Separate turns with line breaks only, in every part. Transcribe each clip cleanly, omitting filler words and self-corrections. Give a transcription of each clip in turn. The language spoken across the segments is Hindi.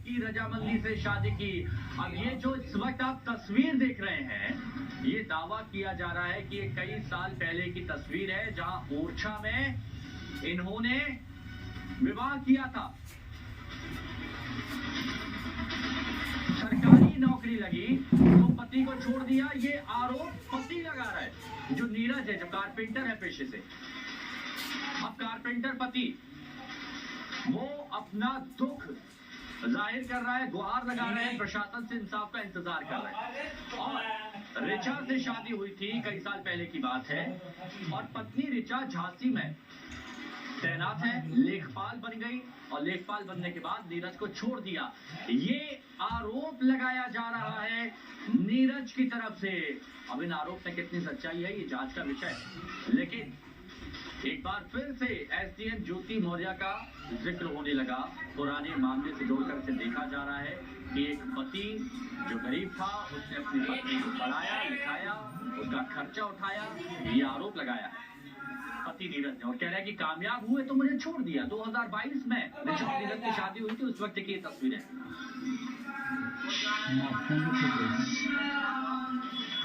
की रजामंदी से शादी की। अब ये जो इस वक्त आप तस्वीर देख रहे हैं, ये दावा किया जा रहा है कि ये कई साल पहले की तस्वीर है, जहां ओरछा में इन्होंने विवाह किया था। सरकारी नौकरी लगी तो पति को छोड़ दिया, ये आरोप पति लगा रहा है, जो नीरज है, जो कारपेंटर है पेशे से। अब कारपेंटर पति वो अपना दुख जाहिर कर रहा है, गुहार लगा रहा है, प्रशासन से इंसाफ का इंतजार कर रहा है। और ऋचा से शादी हुई थी, कई साल पहले की बात है, और पत्नी ऋचा झांसी में तैनात है, लेखपाल बन गई, और लेखपाल बनने के बाद नीरज को छोड़ दिया। ये आरोप लगाया जा रहा है नीरज की तरफ से। अब इन आरोप में कितनी सच्चाई है, ये जांच का विषय है। लेकिन एक बार फिर से एसडीएम ज्योति मौर्य का जिक्र होने लगा। पुराने मामले से जोड़कर इसे देखा जा रहा है कि एक पति जो गरीब था, उसने अपनी पत्नी को पढ़ाया लिखाया, उसका खर्चा उठाया, ये आरोप लगाया है पति नीरज ने, और कह रहा है कि कामयाब हुए तो मुझे छोड़ दिया। 2022 में जब नीरज की शादी हुई थी, उस वक्त की तस्वीरें।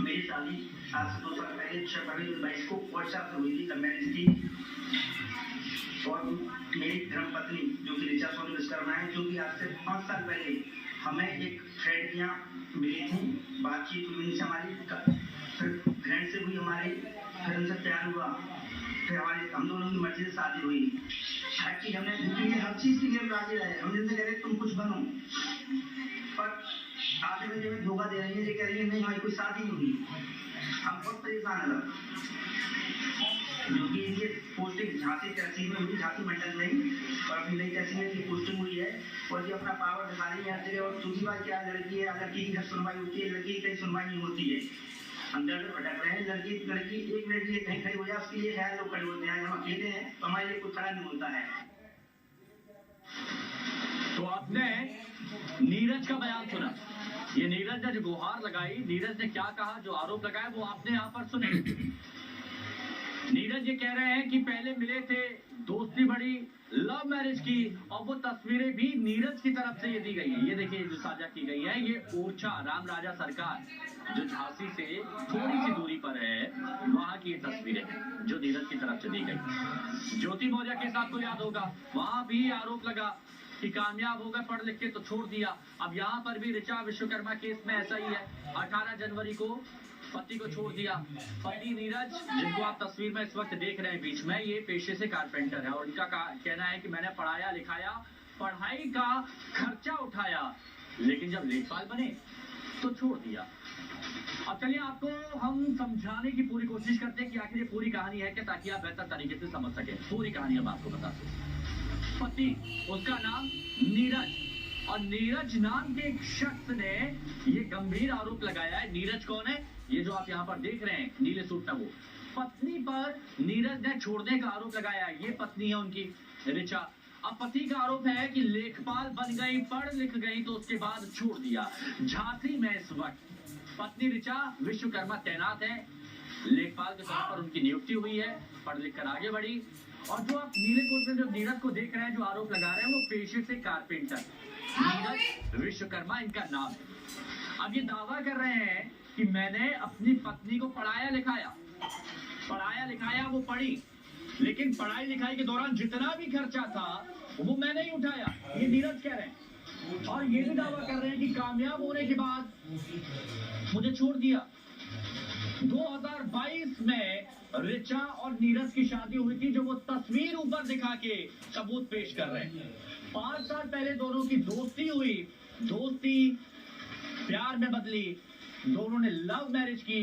मेरी शादी आज से 2 साल पहले 6 फरवरी 2022 को व्हाट्सएप से हुई थी, लव मैरिज थी। और मेरी धर्मपत्नी जो कि ऋचा सोनी विश्वकर्मा है, जो कि आज से 5 साल पहले हमें एक फ्रेंड यहाँ मिली थी, बातचीत हुई उनसे हमारी, फिर फ्रेंड से हुई हमारी, फिर उनसे प्यार हुआ, फिर हमारी हम दोनों की मर्जी से शादी हुई। हर चीज हमने हर चीज के लिए राजी रहे, हम जिनसे कह रहे तुम कुछ बनो, पर आगे में जब धोखा दे रही है, ये कह रही है नहीं हमारी कोई शादी नहीं हुई। हम बहुत परेशान है, जो कि ये पोस्टिंग झांसी तहसील में हुई, झांसी मंडल में ही, और अपनी नई तहसील में की पोस्टिंग हुई है, और ये अपना पावर दिखा रही है हर जगह। और दूसरी बात क्या है, लड़की है, लड़की की घर सुनवाई होती है, लड़की की कहीं सुनवाई नहीं होती है, हम दर भटक रहे हैं। लड़की एक लड़की कहीं खड़ी हो जाए, उसके लिए खैर लोग खड़े होते हैं, हम अकेले हैं तो हमारे लिए कोई खड़ा नहीं होता है।
तो आपने नीरज का बयान सुना, ये नीरज ने जो गुहार लगाई, नीरज ने क्या कहा, जो आरोप लगाया वो आपने यहाँ पर सुने। नीरज ये कह रहे हैं कि पहले मिले थे, दोस्ती बढ़ी, लव मैरिज की, और वो तस्वीरें भी नीरज की तरफ से ये दी गई है। ये देखिए जो साझा की गई है, ये ओरछा राम राजा सरकार जो झांसी से थोड़ी सी दूरी पर है, वहां की ये तस्वीरें जो नीरज की तरफ से दी गई। ज्योति मौर्य के साथ को याद होगा, वहां भी आरोप लगा कि कामयाब हो गए पढ़ लिख के तो छोड़ दिया। अब यहाँ पर भी ऋचा विश्वकर्मा केस में ऐसा ही है, 18 जनवरी को पति को छोड़ दिया। पति नीरज, जिनको आप तस्वीर में इस वक्त देख रहे हैं बीच में, ये पेशे से कारपेंटर है, और इनका कहना है कि मैंने पढ़ाया लिखाया, पढ़ाई का खर्चा उठाया, लेकिन जब लेखपाल बने तो छोड़ दिया। अब चलिए आपको हम समझाने की पूरी कोशिश करते हैं कि आखिर ये पूरी कहानी है क्या, ताकि आप बेहतर तरीके से समझ सकें। पूरी कहानी हम आपको बताते हैं। पति, उसका नाम नीरज, और नीरज नाम के एक शख्स ने ये गंभीर आरोप लगाया है। नीरज कौन है? ये जो आप यहाँ पर देख रहे हैं नीले सूट में, वो पत्नी पर नीरज ने छोड़ने का आरोप लगाया है। ये पत्नी है उनकी ऋचा। अब पति का आरोप है कि लेखपाल बन गई, पढ़ लिख गई, तो उसके बाद छोड़ दिया। झांसी में इस वक्त पत्नी ऋचा विश्वकर्मा तैनात है, लेखपाल के तौर पर उनकी नियुक्ति हुई है, पढ़ लिख कर आगे बढ़ी। और जो आप नीले कोट में जो नीरज को देख रहे हैं, जो आरोप लगा रहे हैं, वो पेशे से कारपेंटर नीरज विश्वकर्मा इनका नाम है। अब ये दावा कर रहे हैं कि मैंने अपनी पत्नी को पढ़ाया लिखाया, वो पढ़ी, लेकिन पढ़ाई लिखाई के दौरान जितना भी खर्चा था वो मैंने ही उठाया, ये नीरज कह रहे हैं। और ये भी दावा कर रहे हैं कि कामयाब होने के बाद मुझे छोड़ दिया। 2022 में ऋचा और नीरज की शादी हुई थी, जो वो तस्वीर ऊपर दिखा के सबूत पेश कर रहे हैं। 5 साल पहले दोनों की दोस्ती हुई, दोस्ती प्यार में बदली, दोनों ने लव मैरिज की,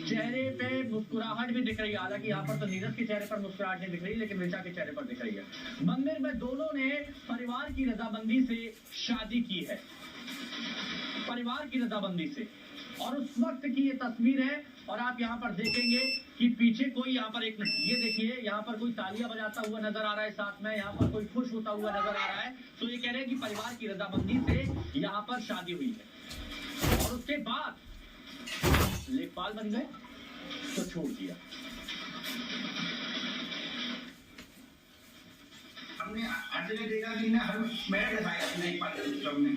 चेहरे पे मुस्कुराहट भी दिख रही है। हालांकि यहाँ पर तो नीरज के चेहरे पर मुस्कुराहट नहीं दिख रही, लेकिन ऋचा के चेहरे पर दिख रही है। मंदिर में दोनों ने परिवार की रजामंदी से शादी की है, परिवार की रजामंदी से। और उस वक्त की ये तस्वीर है, और आप यहाँ पर देखेंगे कि पीछे कोई यहाँ पर एक, ये देखिए यहाँ पर कोई तालियां बजाता हुआ नजर आ रहा है, साथ में यहाँ पर कोई खुश होता हुआ नजर आ रहा है। तो ये कह रहे हैं कि परिवार की रजामंदी से यहाँ पर शादी हुई है, और उसके बाद लेखपाल बन गए तो छोड़ दिया।
हमने हर जगह देखा कि इन्हें हर मैटर दिखाया अपने एक पार्टी उत्सव में,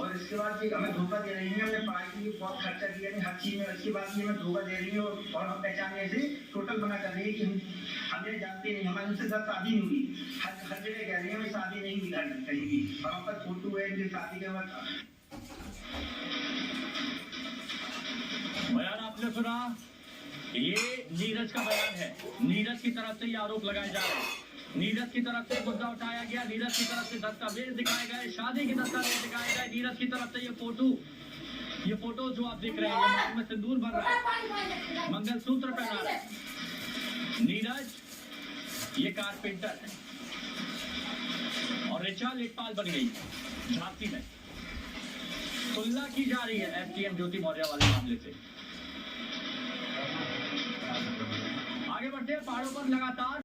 और इसके बाद कि हमें धोखा दे रही है। हमने पढ़ाई के लिए बहुत खर्चा किया नहीं हर चीज में, इसके बाद ये हमें धोखा दे रही है और हम पहचान ऐसे टोटल बना कर रही है कि हमें जानते नहीं, हमारे उनसे साथ शादी नहीं हुई। हर जगह कह रही है हमें शादी नहीं हुई कहीं भी, और हम पर फोटो है इनकी शादी के वक्त।
बयान आपने सुना, ये नीरज का बयान है। नीरज की तरफ से ये आरोप लगाए जा रहे हैं, नीरज की तरफ से मुद्दा उठाया गया, नीरज की तरफ से दस्तावेज दिखाए गए, शादी के दस्तावेज दिखाए गए, नीरज की तरफ से ये फोटो जो आप देख रहे हैं, ये में सिंदूर भर रहा है, मंगलसूत्र पहना रहा है नीरज। ये कारपेंटर है और ऋचा लेखपाल बन गई झांसी में। तुलना की जा रही है एसडीएम ज्योति मौर्य वाले मामले से। आगे बढ़ते हैं, पहाड़ों पर लगातार